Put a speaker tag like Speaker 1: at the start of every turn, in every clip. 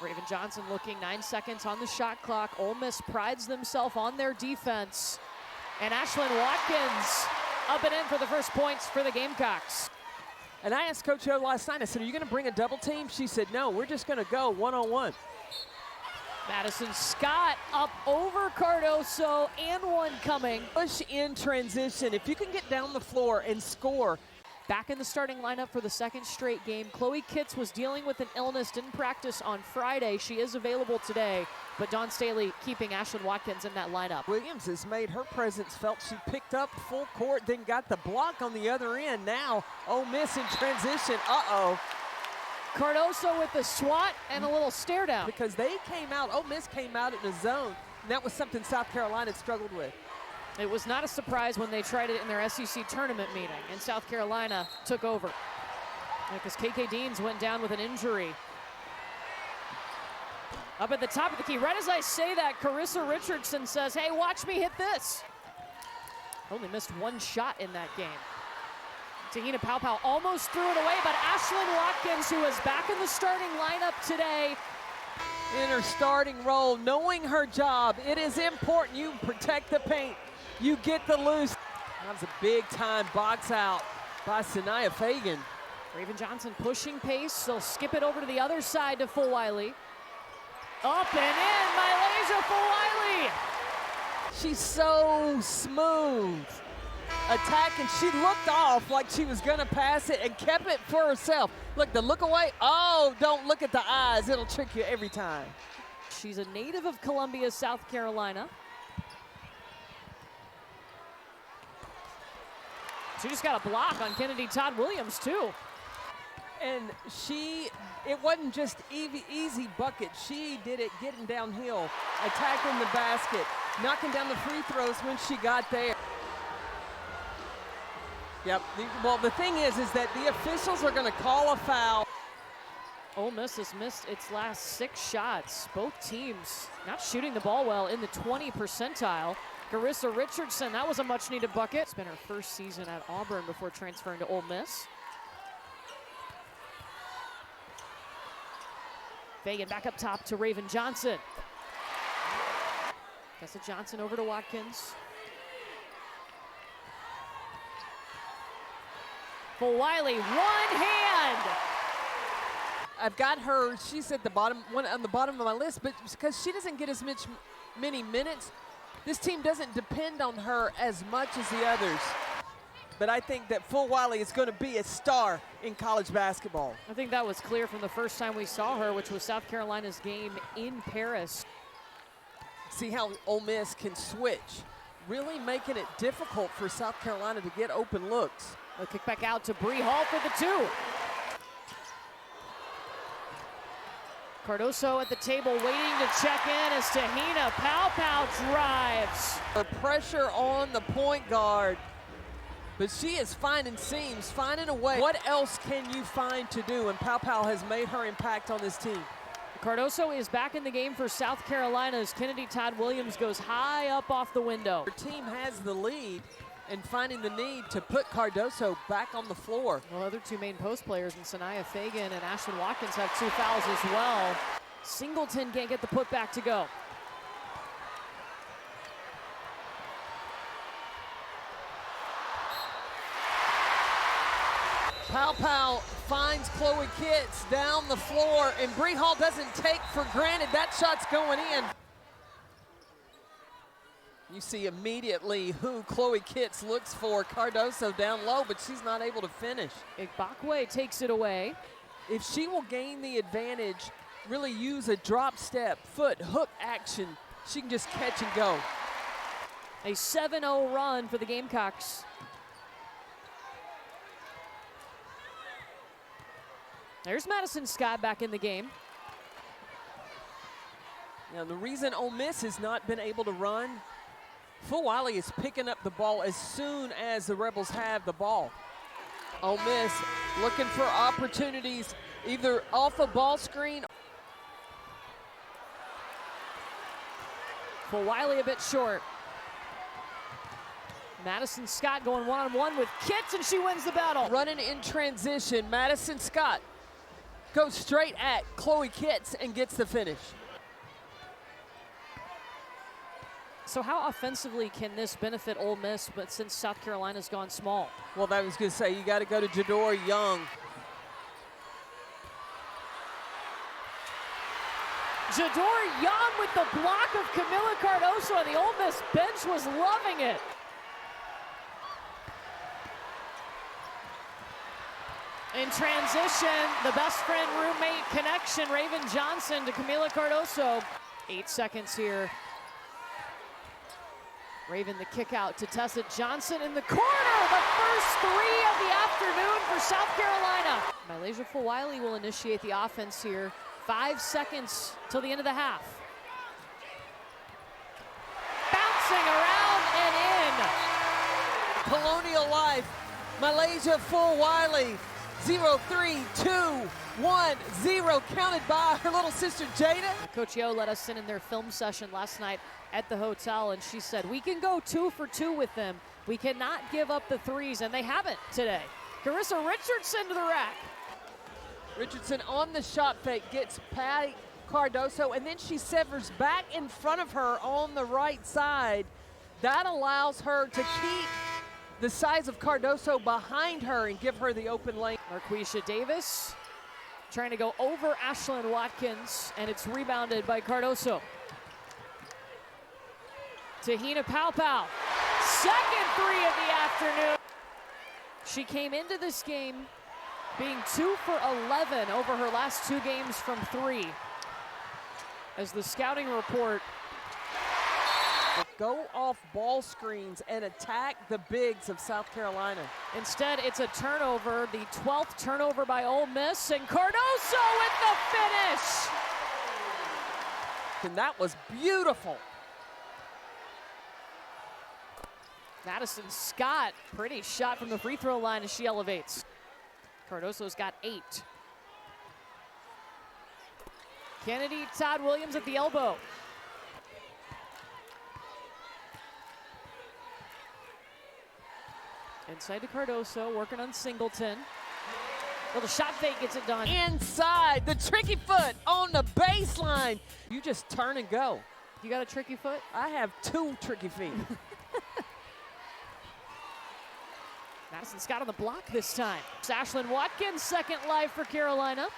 Speaker 1: Raven Johnson looking, 9 seconds on the shot clock. Ole Miss prides themselves on their defense. And Ashlyn Watkins up and in for the first points for the Gamecocks.
Speaker 2: And I asked Coach O last night, I said, are you going to bring a double team? She said, no, we're just going to go one-on-one.
Speaker 1: Madison Scott up over Cardoso and one coming.
Speaker 2: Push in transition. If you can get down the floor and score.
Speaker 1: Back in the starting lineup for the second straight game. Chloe Kitts was dealing with an illness, didn't practice on Friday. She is available today, but Dawn Staley keeping Ashlyn Watkins in that lineup.
Speaker 2: Williams has made her presence felt. She picked up full court, then got the block on the other end. Now, Ole Miss in transition. Uh-oh.
Speaker 1: Cardoso with the swat and a little stare down.
Speaker 2: Because they came out, Ole Miss came out in a zone, and that was something South Carolina had struggled with.
Speaker 1: It was not a surprise when they tried it in their SEC tournament meeting, and South Carolina took over. Because KK Deans went down with an injury. Up at the top of the key, right as I say that, Carissa Richardson says, hey, watch me hit this. Only missed one shot in that game. Tahina Paopao almost threw it away, but Ashlyn Watkins, who is back in the starting lineup today.
Speaker 2: In her starting role, knowing her job, it is important you protect the paint. You get the loose. That was a big time box out by Sanaya Fagan.
Speaker 1: Raven Johnson pushing pace. They'll skip it over to the other side to Fulwiley. Up and in, Mylasia Fulwiley.
Speaker 2: She's so smooth. Attacking, she looked off like she was gonna pass it and kept it for herself. Look, the look away, oh, don't look at the eyes. It'll trick you every time.
Speaker 1: She's a native of Columbia, South Carolina. She just got a block on Kennedy Todd Williams, too.
Speaker 2: And it wasn't just easy bucket. She did it getting downhill, attacking the basket, knocking down the free throws when she got there. Yep, well, the thing is that the officials are gonna call a foul.
Speaker 1: Ole Miss has missed its last 6 shots. Both teams not shooting the ball well, in the 20 percentile. Carissa Richardson, that was a much-needed bucket. It's been her first season at Auburn before transferring to Ole Miss. Fagan back up top to Raven Johnson. Tessa Johnson over to Watkins. Fulwiley, one hand.
Speaker 2: I've got her, she's at the bottom, on the bottom of my list, but because she doesn't get as many minutes, this team doesn't depend on her as much as the others. But I think that Fulwiley is going to be a star in college basketball.
Speaker 1: I think that was clear from the first time we saw her, which was South Carolina's game in Paris.
Speaker 2: See how Ole Miss can switch, really making it difficult for South Carolina to get open looks.
Speaker 1: A kick back out to Bree Hall for the 2. Cardoso at the table waiting to check in as Tahina Paopao drives.
Speaker 2: The pressure on the point guard, but she is finding seams, finding a way. What else can you find to do? And Paopao has made her impact on this team.
Speaker 1: Cardoso is back in the game for South Carolina as Kennedy Todd Williams goes high up off the window.
Speaker 2: Her team has the lead and finding the need to put Cardoso back on the floor.
Speaker 1: Well, other 2 main post players in Sanaya Fagan and Ashlyn Watkins have 2 fouls as well. Singleton can't get the putback to go.
Speaker 2: Paopao finds Chloe Kitts down the floor, and Bree Hall doesn't take for granted that shot's going in. You see immediately who Chloe Kitts looks for. Cardoso down low, but she's not able to finish.
Speaker 1: Igbakwe takes it away.
Speaker 2: If she will gain the advantage, really use a drop step, foot, hook action, she can just catch and go.
Speaker 1: A 7-0 run for the Gamecocks. There's Madison Scott back in the game.
Speaker 2: Now, the reason Ole Miss has not been able to run, Fulwiley is picking up the ball as soon as the Rebels have the ball. Ole Miss looking for opportunities, either off a ball screen.
Speaker 1: Fulwiley a bit short. Madison Scott going one-on-one with Kitts, and she wins the battle.
Speaker 2: Running in transition, Madison Scott goes straight at Chloe Kitts and gets the finish.
Speaker 1: So how offensively can this benefit Ole Miss, but since South Carolina's gone small?
Speaker 2: Well, I was going to say, you got to go to Jador Young.
Speaker 1: Jador Young with the block of Camila Cardoso, and the Ole Miss bench was loving it. In transition, the best friend roommate connection, Raven Johnson to Camila Cardoso. 8 seconds here. Raven the kick out to Tessa Johnson in the corner. The first 3 of the afternoon for South Carolina. Malaysia Fulwiley will initiate the offense here. 5 seconds till the end of the half. Bouncing around and in.
Speaker 2: Colonial Life, Malaysia Fulwiley. 0-3-2-1-0, counted by her little sister Jada.
Speaker 1: Coach Yo let us in their film session last night at the hotel, and she said, we can go 2 for 2 with them. We cannot give up the threes, and they haven't today. Carissa Richardson to the rack.
Speaker 2: Richardson on the shot fake gets Patty Cardoso, and then she severs back in front of her on the right side. That allows her to keep the size of Cardoso behind her and give her the open lane.
Speaker 1: Marquisha Davis trying to go over Ashlyn Watkins, and it's rebounded by Cardoso. Tahina Paopao, second 3 of the afternoon. She came into this game being 2 for 11 over her last 2 games from 3. As the scouting report,
Speaker 2: go off ball screens and attack the bigs of South Carolina.
Speaker 1: Instead, it's a turnover, the 12th turnover by Ole Miss, and Cardoso with the finish.
Speaker 2: And that was beautiful.
Speaker 1: Madison Scott, pretty shot from the free throw line as she elevates. Cardoso's got 8. Kennedy Todd Williams at the elbow. Inside to Cardoso, working on Singleton. Little shot fake gets it done.
Speaker 2: Inside, the tricky foot on the baseline. You just turn and go.
Speaker 1: You got a tricky foot?
Speaker 2: I have 2 tricky feet.
Speaker 1: Madison Scott on the block this time. Ashlyn Watkins, second live for Carolina.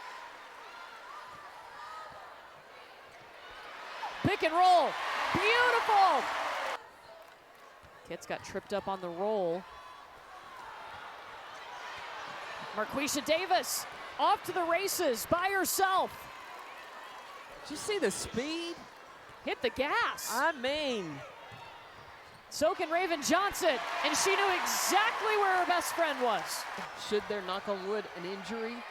Speaker 1: Pick and roll, beautiful. Kitts got tripped up on the roll. Marquisha Davis off to the races by herself.
Speaker 2: Did you see the speed?
Speaker 1: Hit the gas.
Speaker 2: I mean.
Speaker 1: So can Raven Johnson, and she knew exactly where her best friend was.
Speaker 2: Should there, knock on wood, an injury?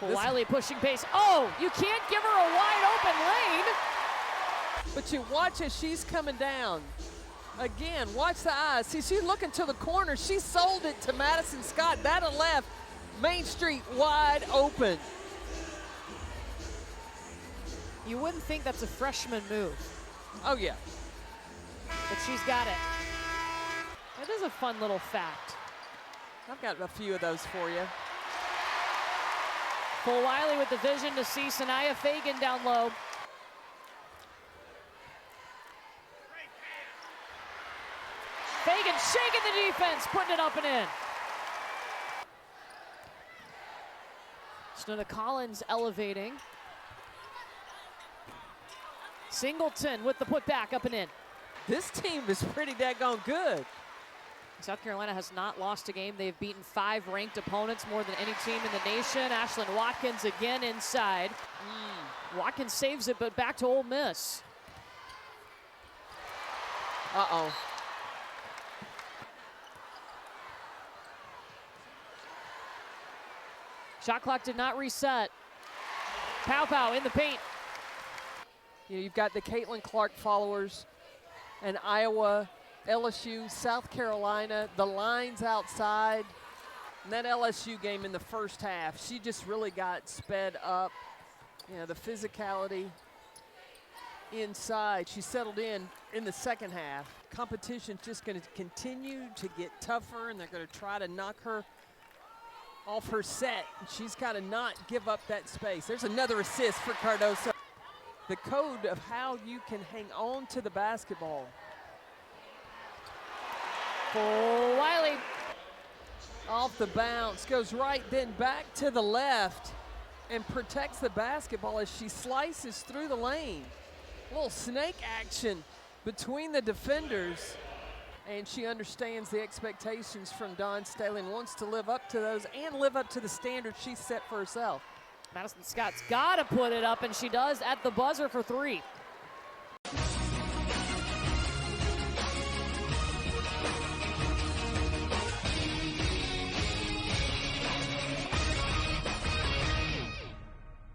Speaker 1: Wiley pushing pace. Oh, you can't give her a wide open lane.
Speaker 2: But you watch as she's coming down. Again, watch the eyes. See, she's looking to the corner. She sold it to Madison Scott. That'll left Main Street wide open.
Speaker 1: You wouldn't think that's a freshman move.
Speaker 2: Oh, yeah.
Speaker 1: But she's got it. That is a fun little fact.
Speaker 2: I've got a few of those for you.
Speaker 1: Fulwiley with the vision to see Sanaya Fagan down low. Fagan shaking the defense, putting it up and in. Snowda Collins elevating. Singleton with the putback up and in.
Speaker 2: This team is pretty daggone good.
Speaker 1: South Carolina has not lost a game. They've beaten 5 ranked opponents, more than any team in the nation. Ashlyn Watkins again inside. Watkins saves it, but back to Ole Miss.
Speaker 2: Uh-oh.
Speaker 1: Shot clock did not reset. Paopao in the paint.
Speaker 2: You know, you've got the Caitlin Clark followers and Iowa, LSU, South Carolina, the lines outside. And that LSU game in the first half, she just really got sped up. You know, the physicality inside. She settled in the second half. competition's just going to continue to get tougher, and they're going to try to knock her off her set. She's got to not give up that space. There's another assist for Cardoso. The code of how you can hang on to the basketball.
Speaker 1: For Wiley.
Speaker 2: Off the bounce, goes right, then back to the left, and protects the basketball as she slices through the lane. A little snake action between the defenders, and she understands the expectations from Dawn Staley and wants to live up to those and live up to the standards she set for herself.
Speaker 1: Madison Scott's got to put it up, and she does at the buzzer for 3.